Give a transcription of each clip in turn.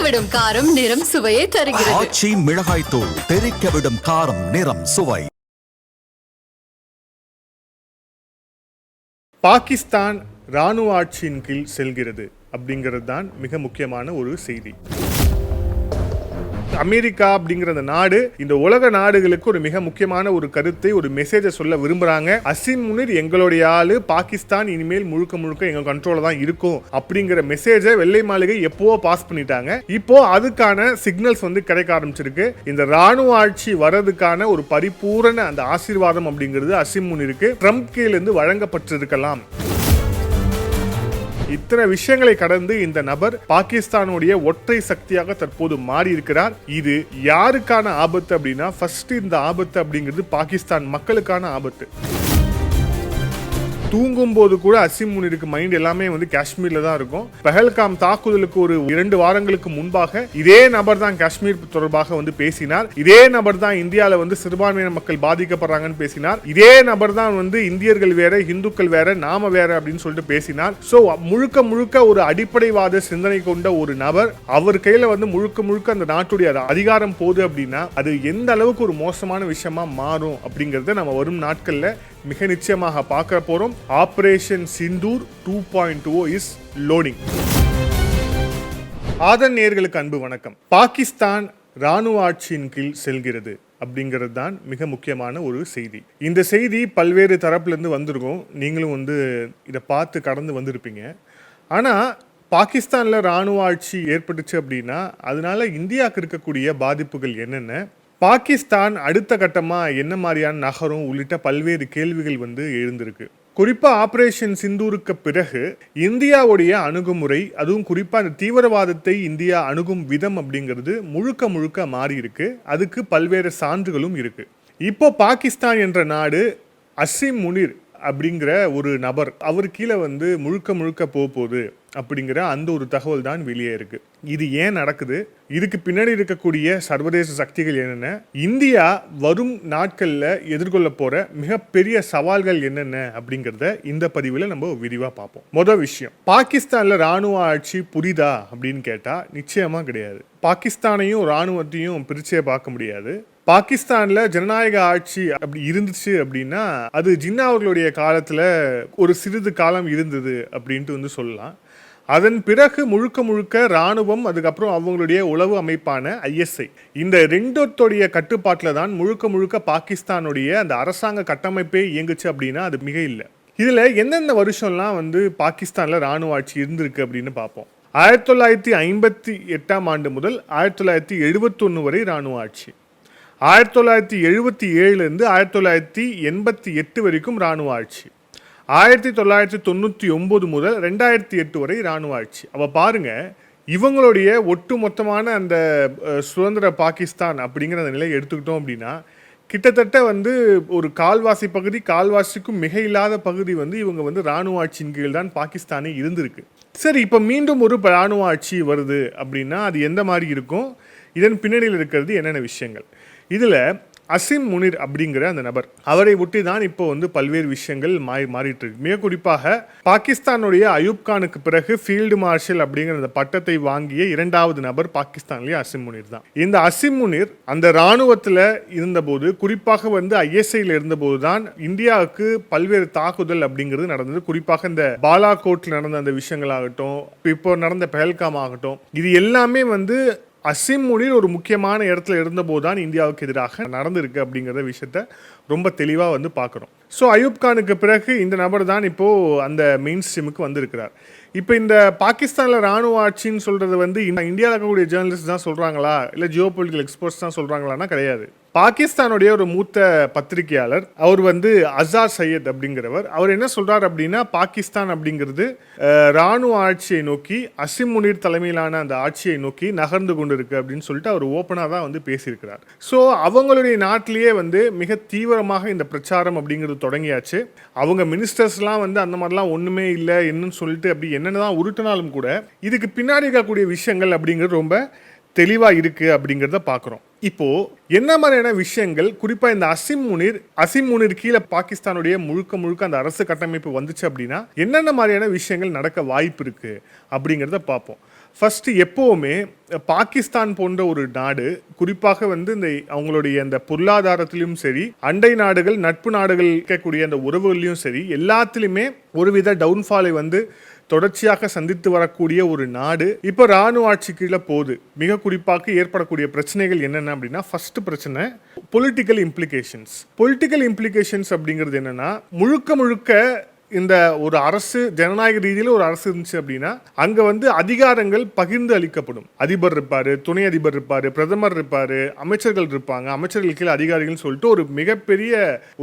விடும் காரம் நிறம் சுவையை தருகிறது. ஆச்சி மிளகாய் தூள் தெறிக்க விடும் காரம் நிறம் சுவை. பாகிஸ்தான் இராணுவ ஆட்சியின் கீழ் செல்கிறது அப்படிங்கிறது தான் மிக முக்கியமான ஒரு செய்தி. அமெரிக்கா அப்படிங்கிற அந்த நாடு இந்த உலக நாடுகளுக்கு ஒரு மிக முக்கியமான ஒரு கருத்தை, ஒரு மெசேஜை சொல்ல விரும்புறாங்க. அசிம் முனிர் எங்களுடைய ஆளு, பாகிஸ்தான் இனிமேல் முழுக்க முழுக்க எங்க கண்ட்ரோல தான் இருக்கும் அப்படிங்கிற மெசேஜை வெள்ளை மாளிகை எப்போ பாஸ் பண்ணிட்டாங்க. இப்போ அதுக்கான சிக்னல்ஸ் கிடைக்க ஆரம்பிச்சிருக்கு. இந்த ராணுவ ஆட்சி வர்றதுக்கான ஒரு பரிபூரண அந்த ஆசீர்வாதம் அப்படிங்கிறது அசிம் முனிருக்கு ட்ரம்ப் கீழிருந்து வழங்கப்பட்டிருக்கலாம். இத்தனை விஷயங்களை கடந்து இந்த நபர் பாகிஸ்தானுடைய ஒற்றை சக்தியாக தற்போது மாறி இருக்கிறார். இது யாருக்கான ஆபத்து அப்படின்னா, ஃபர்ஸ்ட் இந்த ஆபத்து அப்படிங்கிறது பாகிஸ்தான் மக்களுக்கான ஆபத்து. தூங்கும் போது கூட அசிம் முனிருக்கு மைண்ட் எல்லாமே காஷ்மீர்ல தான் இருக்கும். பஹல்காம் தாக்குதலுக்கு ஒரு 2 வாரங்களுக்கு முன்பாக இதே நபர் தான் காஷ்மீர் தொடர்பாக பேசினார். இதே நபர் தான் இந்தியாவில் சிறுபான்மையின மக்கள் பாதிக்கப்படுறாங்கன்னு பேசினார். இதே நபர் தான் இந்தியர்கள் வேற, இந்துக்கள் வேற, நாம வேற அப்படின்னு சொல்லிட்டு பேசினார். சோ முழுக்க முழுக்க ஒரு அடிப்படைவாத சிந்தனை கொண்ட ஒரு நபர், அவர் கையில முழுக்க முழுக்க அந்த நாட்டுடைய அதிகாரம் போகுது அப்படின்னா அது எந்த அளவுக்கு ஒரு மோசமான விஷயமா மாறும் அப்படிங்கறத நம்ம வரும் நாட்கள்ல மிக நிச்சயமாக பார்க்க போறோம். Operation Sindoor 2.0 is loading. Aadhan நேயர்களுக்கு அன்பு வணக்கம். பாகிஸ்தான் இராணுவ ஆட்சியின் கீழ் செல்கிறது அப்படிங்கிறது தான் மிக முக்கியமான ஒரு செய்தி. இந்த செய்தி பல்வேறு தரப்புல இருந்து வந்திருக்கும். நீங்களும் இதை பார்த்து கடந்து வந்திருப்பீங்க. ஆனா பாகிஸ்தான்ல இராணுவ ஆட்சி ஏற்பட்டுச்சு அப்படின்னா அதனால இந்தியாவுக்கு இருக்கக்கூடிய பாதிப்புகள் என்னென்ன, பாகிஸ்தான் அடுத்த கட்டமா என்ன மாதிரியான நகரும் உள்ளிட்ட பல்வேறு கேள்விகள் எழுந்திருக்கு. குறிப்பா ஆபரேஷன் சிந்தூருக்கு பிறகு இந்தியாவுடைய அணுகுமுறை, அதுவும் குறிப்பா அந்த தீவிரவாதத்தை இந்தியா அணுகும் விதம் அப்படிங்கிறது முழுக்க முழுக்க மாறி இருக்கு. அதுக்கு பல்வேறு சான்றுகளும் இருக்கு. இப்போ பாகிஸ்தான் என்ற நாடு அசிம் முனிர் அப்படிங்கிற ஒரு நபர், அவர் கீழே முழுக்க முழுக்க போகுது அப்படிங்கிற அந்த ஒரு தகவல் தான் வெளியே இருக்கு. இது ஏன் நடக்குது, இதுக்கு பின்னாடி இருக்கக்கூடிய சர்வதேச சக்திகள் என்னென்ன, இந்தியா வரும் நாட்கள்ல எதிர்கொள்ள போற மிகப்பெரிய சவால்கள் என்னென்ன அப்படிங்கிறத இந்த பதிவில் நம்ம விரிவா பார்ப்போம். முதல் விஷயம், பாகிஸ்தான்ல ராணுவ ஆட்சி புரிதா அப்படின்னு கேட்டா நிச்சயமா கிடையாது. பாகிஸ்தானையும் ராணுவத்தையும் பிரிச்சே பார்க்க முடியாது. பாகிஸ்தான்ல ஜனநாயக ஆட்சி அப்படி இருந்துச்சு அப்படின்னா அது ஜின்னா அவர்களுடைய காலத்துல ஒரு சிறிது காலம் இருந்தது அப்படின்ட்டு சொல்லலாம். அதன் பிறகு முழுக்க முழுக்க ராணுவம், அதுக்கப்புறம் அவங்களுடைய உளவு அமைப்பான ISI, இந்த ரெண்டோடைய கட்டுப்பாட்டில் தான் முழுக்க முழுக்க பாகிஸ்தானுடைய அந்த அரசாங்க கட்டமைப்பே இயங்குச்சு அப்படின்னா அது மிக இல்லை. இதுல எந்தெந்த வருஷம்லாம் பாகிஸ்தான்ல ராணுவ ஆட்சி இருந்திருக்கு அப்படின்னு பார்ப்போம். 1958ஆம் ஆண்டு முதல் 1971 வரை ராணுவ ஆட்சி. 1977 1988 வரைக்கும் ராணுவ ஆட்சி. 1999 முதல் 2008 வரை ராணுவ ஆட்சி. அப்ப பாருங்க, இவங்களுடைய ஒட்டு மொத்தமான அந்த சுதந்திர பாகிஸ்தான் அப்படிங்கிற அந்த நிலையை எடுத்துக்கிட்டோம் அப்படின்னா கிட்டத்தட்ட ஒரு கால்வாசி பகுதி, கால்வாசிக்கும் மிக இல்லாத பகுதி இவங்க ராணுவ ஆட்சியின் கீழ் தான் பாகிஸ்தானே இருந்திருக்கு. சரி, இப்போ மீண்டும் ஒரு ராணுவ ஆட்சி வருது அப்படின்னா அது எந்த மாதிரி இருக்கும், இதன் பின்னணியில் இருக்கிறது என்னென்ன விஷயங்கள். இதுல அசிம் முனிர் அப்படிங்கிற அந்த நபர், அவரை ஒட்டி தான் இப்போ பல்வேறு விஷயங்கள் மாறிட்டு இருக்கு. மிக குறிப்பாக பாகிஸ்தானுடைய அயூப் கானுக்கு பிறகு ஃபீல்டு மார்ஷல் அப்படிங்கிற அந்த பட்டத்தை வாங்கிய 2வது நபர் பாகிஸ்தான்லேயே அசிம் முனிர் தான். இந்த அசிம் முனிர் அந்த ராணுவத்தில் இருந்தபோது, குறிப்பாக ISIல இருந்தபோது தான் இந்தியாவுக்கு பல்வேறு தாக்குதல் அப்படிங்கிறது நடந்தது. குறிப்பாக இந்த பாலாகோட்டில் நடந்த அந்த விஷயங்களாகட்டும், இப்போ நடந்த பஹல்காம் ஆகட்டும், இது எல்லாமே அசிம் முனிர் ஒரு முக்கியமான இடத்துல இருந்தபோது தான் இந்தியாவுக்கு எதிராக நடந்திருக்கு அப்படிங்கிற விஷயத்த ரொம்ப தெளிவாக பார்க்குறோம். ஸோ அயூப் கானுக்கு பிறகு இந்த நபர் தான் இப்போது அந்த மெயின் ஸ்ட்ரீமுக்கு வந்திருக்கிறார். இப்போ இந்த பாகிஸ்தானில் ராணுவ ஆட்சின்னு சொல்கிறது இந்தியாவில் இருக்கக்கூடிய ஜேர்னலிஸ்ட் தான் சொல்கிறாங்களா, இல்லை ஜியோ பொலிட்டிக்கல் எக்ஸ்பர்ட்ஸ் தான் சொல்கிறாங்களான்னா கிடையாது. பாகிஸ்தானுடைய ஒரு மூத்த பத்திரிகையாளர், அவர் அசார் சையத் அப்படிங்கிறவர், அவர் என்ன சொல்றார் அப்படின்னா, பாகிஸ்தான் அப்படிங்கிறது ராணுவ ஆட்சியை நோக்கி, அசிம் முனிர் தலைமையிலான அந்த ஆட்சியை நோக்கி நகர்ந்து கொண்டு இருக்கு அப்படின்னு சொல்லிட்டு அவர் ஓப்பனாக தான் பேசியிருக்கிறார். ஸோ அவங்களுடைய நாட்டிலேயே மிக தீவிரமாக இந்த பிரச்சாரம் அப்படிங்கிறது தொடங்கியாச்சு. அவங்க மினிஸ்டர்ஸ்லாம் அந்த மாதிரிலாம் ஒன்றுமே இல்லை என்னன்னு சொல்லிட்டு அப்படி என்னென்னதான் உருட்டினாலும் கூட இதுக்கு பின்னாடி இருக்கக்கூடிய விஷயங்கள் அப்படிங்கிறது ரொம்ப தெளிவாக இருக்கு அப்படிங்கிறத பார்க்குறோம். இப்போ என்ன மாதிரியான விஷயங்கள், குறிப்பா இந்த அசிம் முனிர் கீழே பாகிஸ்தானுடைய முழுக்க முழுக்க அந்த அரசு கட்டமைப்பு வந்துச்சு அப்படின்னா என்னென்ன மாதிரியான விஷயங்கள் நடக்க வாய்ப்பு இருக்கு அப்படிங்கிறத பார்ப்போம். ஃபர்ஸ்ட் எப்போவுமே பாகிஸ்தான் போன்ற ஒரு நாடு குறிப்பாக வந்து இந்த அவங்களுடைய அந்த பொருளாதாரத்திலும் சரி, அண்டை நாடுகள் நட்பு நாடுகள் இருக்கக்கூடிய அந்த உறவுகள்லையும் சரி, எல்லாத்திலுமே ஒருவித டவுன்ஃபாலை வந்து தொடர்ச்சியாக சந்தித்து வரக்கூடிய ஒரு நாடு இப்போ ராணுவ ஆட்சி கீழே போகுது. மிக குறிப்பாக ஏற்படக்கூடிய பிரச்சனைகள் என்னென்ன அப்படின்னா, ஃபர்ஸ்ட் பிரச்சனை பொலிட்டிக்கல் இம்ப்ளிகேஷன்ஸ். பொலிட்டிக்கல் இம்ப்ளிகேஷன்ஸ் அப்படிங்கிறது என்னன்னா, முழுக்க முழுக்க இந்த ஒரு அரசு ஜனநாயக ரீதியில் ஒரு அரசு இருந்துச்சு அப்படின்னா அங்க வந்து அதிகாரங்கள் பகிர்ந்து அளிக்கப்படும். அதிபர் இருப்பாரு, துணை அதிபர் இருப்பாரு, பிரதமர் இருப்பாரு, அமைச்சர்கள் இருப்பாங்க, அமைச்சர்கள் கீழே அதிகாரிகள் சொல்லிட்டு ஒரு மிகப்பெரிய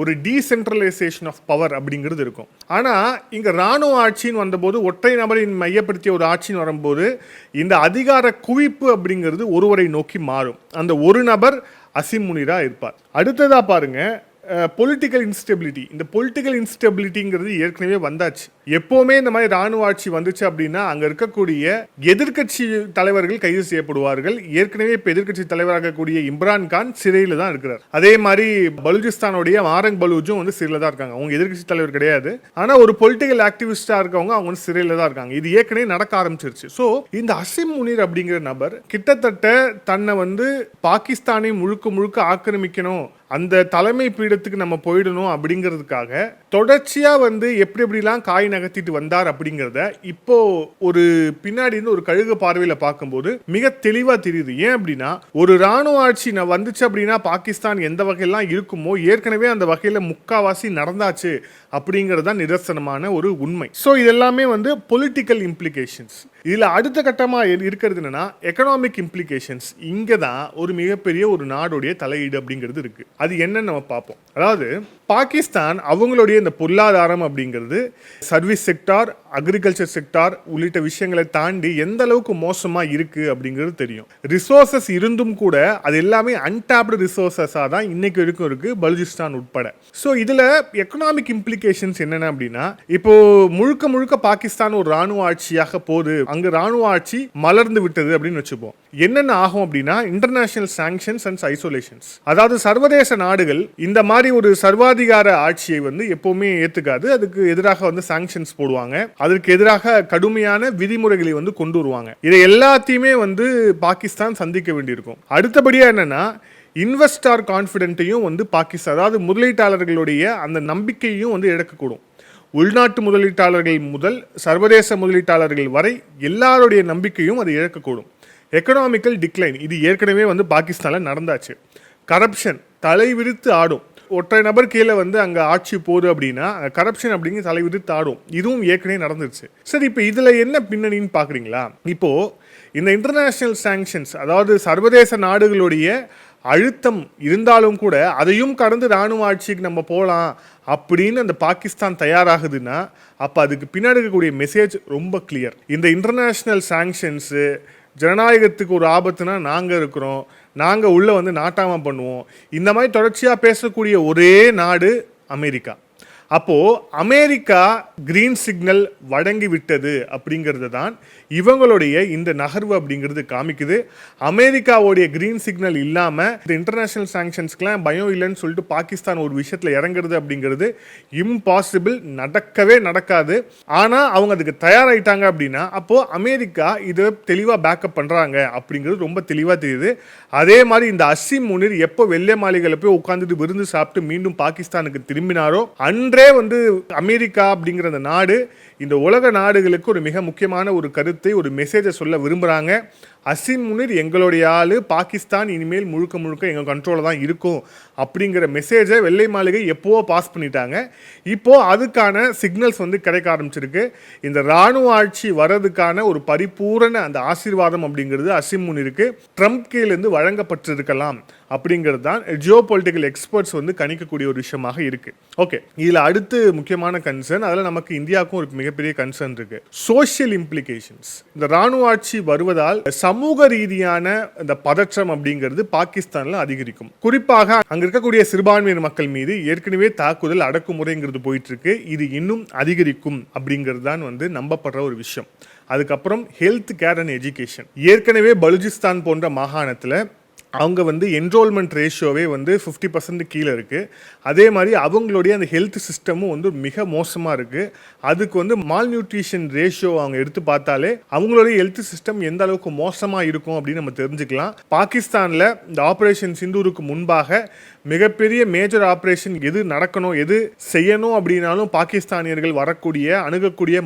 ஒரு டீசென்ட்ரலைசேஷன் ஆஃப் பவர் அப்படிங்கிறது இருக்கும். ஆனா இங்க ராணுவ ஆட்சின்னு வந்தபோது, ஒற்றை நபரின் மையப்படுத்திய ஒரு ஆட்சின்னு வரும்போது இந்த அதிகார குவிப்பு அப்படிங்கிறது ஒருவரை நோக்கி மாறும். அந்த ஒரு நபர் அசிம் முனிரா இருப்பார். அடுத்ததா பாருங்க பொலிட்டிக்கல் இன்ஸ்டெபிலிட்டி. இந்த பொலிட்டிக்கல் இன்ஸ்டெபிலிட்டிங்கிறது ஏற்கனவே வந்தாச்சு. எப்போவுமே இந்த மாதிரி ராணுவ ஆட்சி வந்துச்சு அப்படின்னா அங்க இருக்கக்கூடிய எதிர்கட்சி தலைவர்கள் கைது செய்யப்படுவார்கள். ஏற்கனவே இப்போ எதிர்கட்சி தலைவராக இருக்கக்கூடிய இம்ரான் கான் சிறையில் தான் இருக்கிறார். அதே மாதிரி பலூச்சிஸ்தானுடைய ஆரங் பலூச்சும் வந்து சிறையில் தான் இருக்காங்க. அவங்க எதிர்கட்சி தலைவர் கிடையாது, ஆனால் ஒரு பொலிட்டிக்கல் ஆக்டிவிஸ்டா இருக்கவங்க அவங்க வந்து சிறையில் தான் இருக்காங்க. இது ஏற்கனவே நடக்க ஆரம்பிச்சிருச்சு. ஸோ இந்த அசிம் முனீர் அப்படிங்கிற நபர் கிட்டத்தட்ட தன்னை வந்து பாகிஸ்தானை முழுக்க முழுக்க ஆக்கிரமிக்கணும், அந்த தலைமை பீடத்துக்கு நம்ம போயிடணும் அப்படிங்கிறதுக்காக தொடர்ச்சியா வந்து எப்படி எப்படிலாம் காய் நகர்த்திட்டு வந்தார் அப்படிங்கிறத இப்போ ஒரு பின்னாடி இருந்து ஒரு கழுகு பார்வையில பார்க்கும்போது மிக தெளிவா தெரியுது. ஏன் அப்படின்னா, ஒரு ராணுவ ஆட்சி வந்துச்சு அப்படின்னா பாகிஸ்தான் எந்த வகையெல்லாம் இருக்குமோ ஏற்கனவே அந்த வகையில முக்காவாசி நடந்தாச்சு அப்படிங்கிறது தான் நிதர்சனமான ஒரு உண்மை. ஸோ இதெல்லாமே வந்து பொலிட்டிக்கல் இம்ப்ளிகேஷன்ஸ். இதுல அடுத்த கட்டமா இருக்கிறது என்னன்னா எக்கனாமிக் இம்ப்ளிகேஷன்ஸ். இங்க தான் ஒரு மிகப்பெரிய ஒரு நாடுடைய தலையீடு அப்படிங்கிறது இருக்கு. அது என்னன்னு நம்ம பார்ப்போம். அதாவது பாகிஸ்தான் அவங்களுடைய இந்த பொருளாதாரம் அப்படிங்கிறது சர்வீஸ் செக்டார், அக்ரிகல்ச்சர் செக்டார் உள்ளிட்ட விஷயங்களை தாண்டி எந்த அளவுக்கு மோசமா இருக்கு அப்படிங்கிறது தெரியும். ரிசோர்சஸ் இருந்தும் கூட அது எல்லாமே அன்டாப்டு ரிசோர்சஸாக தான் இன்னைக்கு வரைக்கும் இருக்கு, பலூச்சிஸ்தான் உட்பட. ஸோ இதுல எக்கனாமிக் இம்ப்ளிகேஷன்ஸ் என்னென்ன அப்படின்னா, இப்போ முழுக்க முழுக்க பாகிஸ்தான் ஒரு ராணுவ ஆட்சியாக போகுது, அங்க ராணுவ ஆட்சி மலர்ந்து விட்டது அப்படின்னு வச்சுப்போம். என்னென்ன ஆகும் அப்படின்னா இன்டர்நேஷனல் சாங்ஷன்ஸ் அண்ட் ஐசோலேஷன்ஸ். அதாவது சர்வதேச நாடுகள் இந்த மாதிரி ஒரு சர்வாதிகார ஆட்சியை வந்து எப்பவுமே ஏத்துக்காது, அதுக்கு எதிராக வந்து சாங்ஷன்ஸ் போடுவாங்க, அதற்கு எதிராக கடுமையான விதிமுறைகளை வந்து கொண்டு வருவாங்க. இதை எல்லாத்தையுமே வந்து பாகிஸ்தான் சந்திக்க வேண்டியிருக்கும். அடுத்தபடியா என்னன்னா இன்வெஸ்டார் கான்ஃபிடென்ட்டையும் வந்து பாகிஸ்தான், அதாவது முதலீட்டாளர்களுடைய அந்த நம்பிக்கையும் வந்து இழக்கக்கூடும். உள்நாட்டு முதலீட்டாளர்கள் முதல் சர்வதேச முதலீட்டாளர்கள் வரை எல்லாருடைய நம்பிக்கையும் அது இழக்கக்கூடும். எக்கனாமிக்கல் டிக்ளைன் இது ஏற்கனவே வந்து பாகிஸ்தானில் நடந்தாச்சு. கரப்ஷன் தலைவிரித்து ஆடும். ஒற்றை நபர் கீழே வந்து அங்கே ஆட்சி போகுது அப்படின்னா கரப்ஷன் அப்படிங்கிற தலைவிரித்து ஆடும். இதுவும் ஏற்கனவே நடந்துருச்சு. சரி, இப்போ இதில் என்ன பின்னணின்னு பார்க்குறீங்களா? இப்போது இந்த இன்டர்நேஷ்னல் சாங்ஷன்ஸ், அதாவது சர்வதேச நாடுகளுடைய அழுத்தம் இருந்தாலும் கூட அதையும் கடந்து ராணுவ ஆட்சிக்கு நம்ம போகலாம் அப்படின்னு அந்த பாகிஸ்தான் தயாராகுதுன்னா அப்போ அதுக்கு பின்னாடி இருக்கக்கூடிய மெசேஜ் ரொம்ப கிளியர். இந்த இன்டர்நேஷ்னல் சாங்ஷன்ஸு ஜனநாயகத்துக்கு ஒரு ஆபத்துனா நாங்கள் இருக்கிறோம், நாங்கள் உள்ளே வந்து நாட்டாமல் பண்ணுவோம், இந்த மாதிரி தொடர்ச்சியாக பேசக்கூடிய ஒரே நாடு அமெரிக்கா. அப்போது அமெரிக்கா கிரீன் சிக்னல் வழங்கி விட்டது அப்படிங்கிறது தான் இவங்களுடைய இந்த நகர்வு அப்படிங்கிறது காமிக்குது. அமெரிக்காவுடைய கிரீன் சிக்னல் இல்லாமல் இந்த இன்டர்நேஷனல் சாங்ஷன்ஸ்க்கெலாம் பயம் இல்லைன்னு சொல்லிட்டு பாகிஸ்தான் ஒரு விஷயத்தில் இறங்குறது அப்படிங்கிறது இம்பாசிபிள், நடக்கவே நடக்காது. ஆனால் அவங்க அதுக்கு தயாராகிட்டாங்க அப்படின்னா அப்போது அமெரிக்கா இதை தெளிவாக பேக்கப் பண்ணுறாங்க அப்படிங்கிறது ரொம்ப தெளிவாக தெரியுது. அதே மாதிரி இந்த அசிம் முனீர் எப்போ வெள்ளை மாளிகையில் போய் உட்காந்துட்டு விருந்து சாப்பிட்டு மீண்டும் பாகிஸ்தானுக்கு திரும்பினாரோ அன்றே வந்து அமெரிக்கா அப்படிங்கிற அந்த நாடு இந்த உலக நாடுகளுக்கு ஒரு மிக முக்கியமான ஒரு கருத்தை, ஒரு மெசேஜை சொல்ல விரும்புகிறாங்க. அசிம் முனீர் எங்களுடைய ஆள், பாகிஸ்தான் இனிமேல் முழுக்க முழுக்க எங்கள் கண்ட்ரோலில் தான் இருக்கும் அப்படிங்கிற மெசேஜை வெள்ளை மாளிகை எப்போவோ பாஸ் பண்ணிட்டாங்க. இப்போது அதுக்கான சிக்னல்ஸ் வந்து கிடைக்க ஆரம்பிச்சிருக்கு. இந்த இராணுவ ஆட்சி வர்றதுக்கான ஒரு பரிபூரண அந்த ஆசீர்வாதம் அப்படிங்கிறது அசிம் முனீருக்கு ட்ரம்ப் கீழேருந்து வழங்கப்பட்டிருக்கலாம் அப்படிங்கிறது தான் ஜியோ பொலிட்டிக்கல் எக்ஸ்பர்ட்ஸ் வந்து கணிக்கக்கூடிய ஒரு விஷயமாக இருக்குது. ஓகே, இதில் அடுத்து முக்கியமான கன்சர்ன், அதில் நமக்கு இந்தியாவுக்கும் ஒரு மிகப்பெரிய கன்சர்ன் இருக்குது, சோஷியல் இம்ப்ளிகேஷன்ஸ். இந்த இராணுவ ஆட்சி வருவதால் சமூக ரீதியான இந்த பதற்றம் அப்படிங்கிறது பாகிஸ்தானில் அதிகரிக்கும். குறிப்பாக அங்க இருக்கக்கூடிய சிறுபான்மையினர் மக்கள் மீது ஏற்கனவே தாக்குதல் அடக்குமுறைங்கிறது போயிட்டு இருக்கு, இது இன்னும் அதிகரிக்கும் அப்படிங்கிறது தான் வந்து நம்பப்படுற ஒரு விஷயம். அதுக்கப்புறம் ஹெல்த் கேர் அண்ட் எஜுகேஷன். ஏற்கனவே பலூச்சிஸ்தான் போன்ற மாகாணத்தில் அவங்க வந்து என்ரோல்மெண்ட் ரேஷியோவே வந்து 50% கீழே இருக்குது. அதே மாதிரி அவங்களுடைய அந்த ஹெல்த் சிஸ்டமும் வந்து மிக மோசமாக இருக்குது. அதுக்கு வந்து மால் நியூட்ரிஷன் ரேஷியோ அவங்க எடுத்து பார்த்தாலே அவங்களுடைய ஹெல்த் சிஸ்டம் எந்த அளவுக்கு மோசமாக இருக்கும் அப்படின்னு நம்ம தெரிஞ்சுக்கலாம். பாகிஸ்தானில் இந்த ஆப்ரேஷன் சிந்தூருக்கு முன்பாக மிகப்பெரிய மேஜர் ஆப்ரேஷன் எது நடக்கணும் எது செய்யணும் அப்படின்னாலும் பாகிஸ்தானியர்கள் வரக்கூடிய அணுகக்கூடிய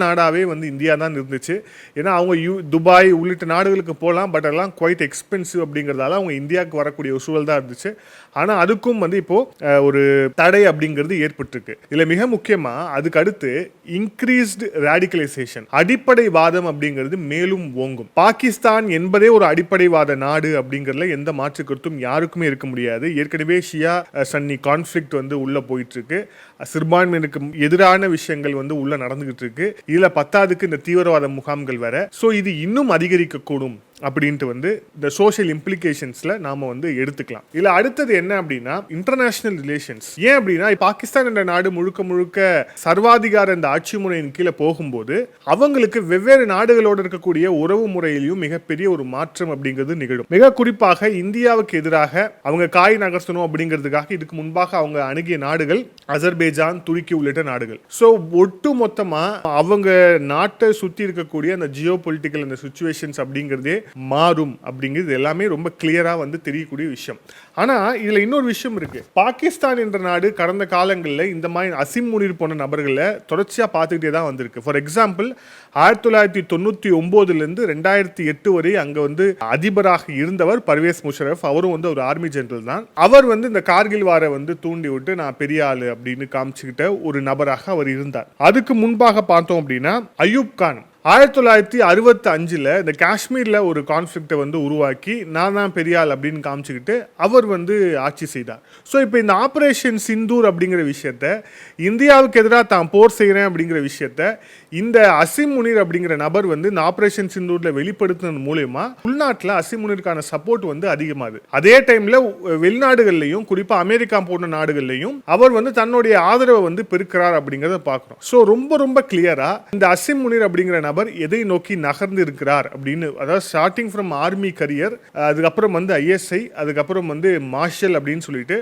நாடாகவே வந்து இந்தியா தான் இருந்துச்சு. ஏன்னா அவங்க துபாய் உள்ளிட்ட நாடுகளுக்கு போகலாம், பட் அதெல்லாம் குவைட் எக்ஸ்பென்சிவ் அப்படிங்கிறதால அவங்க இந்தியாவுக்கு வரக்கூடிய ஒரு சூழல் தான் இருந்துச்சு. ஆனால் அதுக்கும் வந்து இப்போ ஒரு தடை அப்படிங்கிறது ஏற்பட்டிருக்கு. இதில் மிக முக்கியமாக அதுக்கு அடுத்து இன்க்ரீஸ்டு ரேடிகலைசேஷன், அடிப்படைவாதம் அப்படிங்கிறது மேலும் ஓங்கும். பாகிஸ்தான் என்பதே ஒரு அடிப்படைவாத நாடு அப்படிங்கிறதுல எந்த மாற்று கருத்தும் யாருக்குமே இருக்க முடியாது. ஏற்கனவே ஷியா சன்னி கான்ஃப்ளிக்ட் வந்து உள்ள போயிட்டு இருக்கு. சிறுபான்மையினருக்கு எதிரான விஷயங்கள் வந்து உள்ள நடந்துகிட்டு இருக்கு. இதுல 10க்கு இந்த தீவிரவாத முகாம்கள் வர, ஸோ இது இன்னும் அதிகரிக்கக்கூடும் அப்படின்ட்டு வந்து இந்த சோஷியல் இம்ப்ளிகேஷன்ஸ்ல நாம வந்து எடுத்துக்கலாம். இல்ல அடுத்தது என்ன அப்படின்னா இன்டர்நேஷனல் ரிலேஷன்ஸ். ஏன் அப்படின்னா பாகிஸ்தான் என்ற நாடு முழுக்க முழுக்க சர்வாதிகார இந்த ஆட்சி முறையின் கீழே போகும்போது அவங்களுக்கு வெவ்வேறு நாடுகளோடு இருக்கக்கூடிய உறவு முறையிலையும் மிகப்பெரிய ஒரு மாற்றம் அப்படிங்கிறது நிகழும். மிக குறிப்பாக இந்தியாவுக்கு எதிராக அவங்க காய் நகர்த்தணும் அப்படிங்கிறதுக்காக இதுக்கு முன்பாக அவங்க அணுகிய நாடுகள் அசர்பைஜான், துருக்கி உள்ளிட்ட நாடுகள். ஸோ ஒட்டு மொத்தமா அவங்க நாட்டை சுற்றி இருக்கக்கூடிய அந்த ஜியோ பொலிட்டிக்கல் அந்த சுச்சுவேஷன்ஸ் அப்படிங்கிறதே மாறும் அப்படிங்கிறது எல்லாமே ரொம்ப கிளியரா வந்து தெரியக்கூடிய விஷயம். ஆனா இதுல இன்னொரு விஷயம் இருக்கு. பாகிஸ்தான் என்ற நாடு கடந்த காலங்களில் இந்த மாதிரி அசிம் முனீர் போன நபர்களை தொடர்ச்சியா பார்த்துக்கிட்டே தான் வந்திருக்கு. ஃபார் எக்ஸாம்பிள் 1999 2008 வரை அங்க வந்து அதிபராக இருந்தவர் பர்வேஸ் முஷரஃப். அவரும் வந்து ஒரு ஆர்மி ஜெனரல் தான். அவர் வந்து இந்த கார்கில் வாரை வந்து தூண்டி விட்டு நான் பெரிய ஆளு அப்படின்னு காமிச்சுக்கிட்ட ஒரு நபராக அவர் இருந்தார். அதுக்கு முன்பாக பார்த்தோம் அப்படின்னா அயூப் கான் 1965 இந்த காஷ்மீரில் ஒரு கான்ஃப்ளிக்டை வந்து உருவாக்கி நான் தான் பெரியாள் அப்படின்னு காமிச்சுக்கிட்டு அவர் வந்து ஆட்சி செய்தார். ஸோ இப்போ இந்த ஆப்ரேஷன் சிந்தூர் அப்படிங்கிற விஷயத்த இந்தியாவுக்கு எதிராக தான் போர் செய்கிறேன் அப்படிங்கிற விஷயத்த இந்த அசிம் முனீர் அப்படிங்கிற நபர் வந்து இந்த ஆப்ரேஷன் சிந்தூரில் வெளிப்படுத்தினது மூலயமா உள்நாட்டில் அசிம் முனீருக்கான சப்போர்ட் வந்து அதிகமாகுது. அதே டைமில் வெளிநாடுகள்லையும் குறிப்பாக அமெரிக்கா போன்ற நாடுகள்லையும் அவர் வந்து தன்னுடைய ஆதரவை வந்து பெருக்கிறார் அப்படிங்கிறத பார்க்குறோம். ஸோ ரொம்ப ரொம்ப கிளியரா இந்த அசிம் முனீர் அப்படிங்கிற நபர் எதை நோக்கி நகர்ந்து இருக்கிறார் அப்படின்னு, அதாவது ஸ்டார்டிங் ஃப்ரம் ஆர்மி கரியர், அதுக்கப்புறம் வந்து ஐஎஸ்ஐ, அதுக்கப்புறம் வந்து மார்ஷல் அப்படின்னு சொல்லிட்டு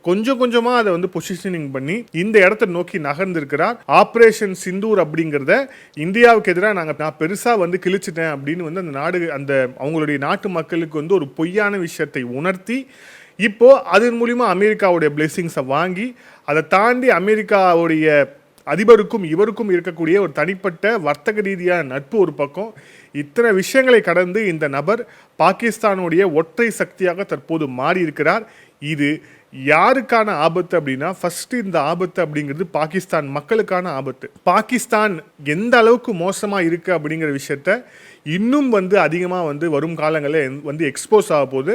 கொஞ்சம் கொஞ்சமா அதை வந்து பொசிஷனிங் பண்ணி இந்த இடத்தை நோக்கி நகர்ந்து இருக்கிறார். ஆப்ரேஷன் சிந்தூர் அப்படிங்கிறத இந்தியாவுக்கு எதிராக நான் பெருசா வந்து கிழிச்சிட்டேன் அப்படின்னு வந்து அந்த நாடு அந்த அவங்களுடைய நாட்டு மக்களுக்கு வந்து ஒரு பொய்யான விஷயத்தை உணர்த்தி இப்போ அதன் மூலியமா அமெரிக்காவுடைய பிளெஸிங்ஸை வாங்கி அதை தாண்டி அமெரிக்காவுடைய அதிபருக்கும் இவருக்கும் இருக்கக்கூடிய ஒரு தனிப்பட்ட வர்த்தக ரீதியான நட்பு ஒரு பக்கம், இத்தனை விஷயங்களை கடந்து இந்த நபர் பாகிஸ்தானுடைய ஒற்றை சக்தியாக தற்போது மாறி இருக்கிறார். இது யாருக்கான ஆபத்து அப்படின்னா ஃபர்ஸ்ட் இந்த ஆபத்து அப்படிங்கிறது பாகிஸ்தான் மக்களுக்கான ஆபத்து. பாகிஸ்தான் எந்த அளவுக்கு மோசமா இருக்கு அப்படிங்கிற விஷயத்த இன்னும் வந்து அதிகமாக வந்து வரும் காலங்களில் வந்து எக்ஸ்போஸ் ஆக போகுது.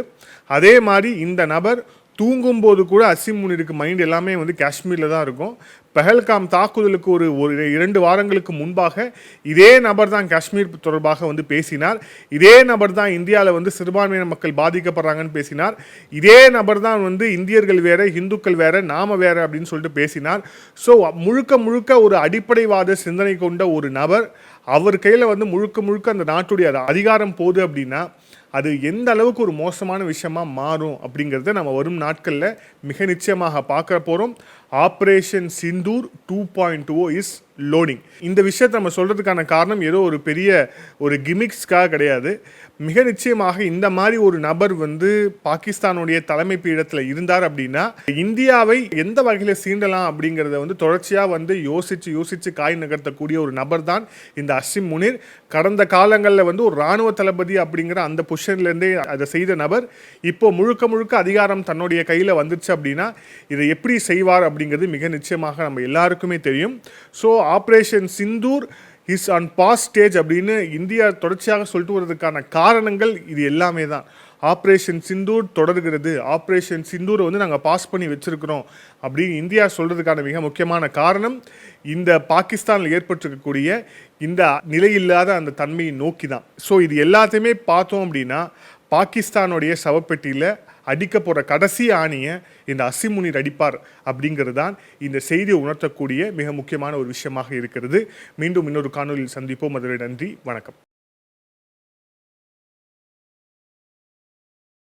அதே மாதிரி இந்த நபர் தூங்கும்போது கூட அசிம் முனீருக்கு மைண்ட் எல்லாமே வந்து காஷ்மீரில் தான் இருக்கும். பஹல்காம் தாக்குதலுக்கு ஒரு 2 வாரங்களுக்கு முன்பாக இதே நபர் தான் காஷ்மீர் தொடர்பாக வந்து பேசினார். இதே நபர் தான் இந்தியாவில் வந்து சிறுபான்மையின மக்கள் பாதிக்கப்படுறாங்கன்னு பேசினார். இதே நபர் தான் வந்து இந்தியர்கள் வேற, இந்துக்கள் வேற, நாம வேற அப்படின்னு சொல்லிட்டு பேசினார். ஸோ முழுக்க முழுக்க ஒரு அடிப்படைவாத சிந்தனை கொண்ட ஒரு நபர், அவர் கையில் வந்து முழுக்க முழுக்க அந்த நாட்டுடைய அதிகாரம் போகுது அப்படின்னா அது எந்த அளவுக்கு ஒரு மோசமான விஷயமா மாறும் அப்படிங்கிறத நம்ம வரும் நாட்களில் மிக நிச்சயமாக பார்க்க போகிறோம். Operation Sindoor 2.0 is loading. இந்த விஷயத்தை நம்ம சொல்கிறதுக்கான காரணம் ஏதோ ஒரு பெரிய ஒரு கிமிக்ஸ்க்காக கிடையாது. மிக நிச்சயமாக இந்த மாதிரி ஒரு நபர் வந்து பாகிஸ்தானுடைய தலைமை பீடத்தில் இருந்தார் அப்படின்னா இந்தியாவை எந்த வகையில் சீண்டலாம் அப்படிங்கிறத வந்து தொடர்ச்சியாக வந்து யோசித்து காய் நகர்த்தக்கூடிய ஒரு நபர் தான் இந்த அசிம் முனீர். கடந்த காலங்களில் வந்து ஒரு இராணுவ தளபதி அப்படிங்கிற அந்த பொசிஷன்லேருந்தே அதை செய்த நபர் இப்போ முழுக்க முழுக்க அதிகாரம் தன்னுடைய கையில் வந்துருச்சு அப்படின்னா இதை எப்படி செய்வார் அப்படிங்கிறது மிக நிச்சயமாக நம்ம எல்லாருக்குமே தெரியும். So operation Sindoor is on pause stage அப்படின்னு இந்தியா தொடர்ச்சியாக சொல்லிட்டு வர்றதுக்கான காரணங்கள் இது எல்லாமே தான். ஆப்ரேஷன் சிந்தூர் தொடர்கிறது, ஆப்ரேஷன் சிந்தூரை வந்து நாங்கள் பாஸ் பண்ணி வச்சுருக்கிறோம் அப்படின்னு இந்தியா சொல்கிறதுக்கான மிக முக்கியமான காரணம் இந்த பாகிஸ்தானில் ஏற்பட்டிருக்கக்கூடிய இந்த நிலையில்லாத அந்த தன்மையை நோக்கி தான். ஸோ இது எல்லாத்தையுமே பார்த்தோம் அப்படின்னா பாகிஸ்தானுடைய சவப்பெட்டியில் அடிக்க போகிற கடைசி ஆணியை இந்த அசிம் முனீர் அடிப்பார் அப்படிங்கிறது தான் இந்த செய்தியை உணர்த்தக்கூடிய மிக முக்கியமான ஒரு விஷயமாக இருக்கிறது. மீண்டும் இன்னொரு காணொலியில் சந்திப்போம். அதுவரை நன்றி, வணக்கம்.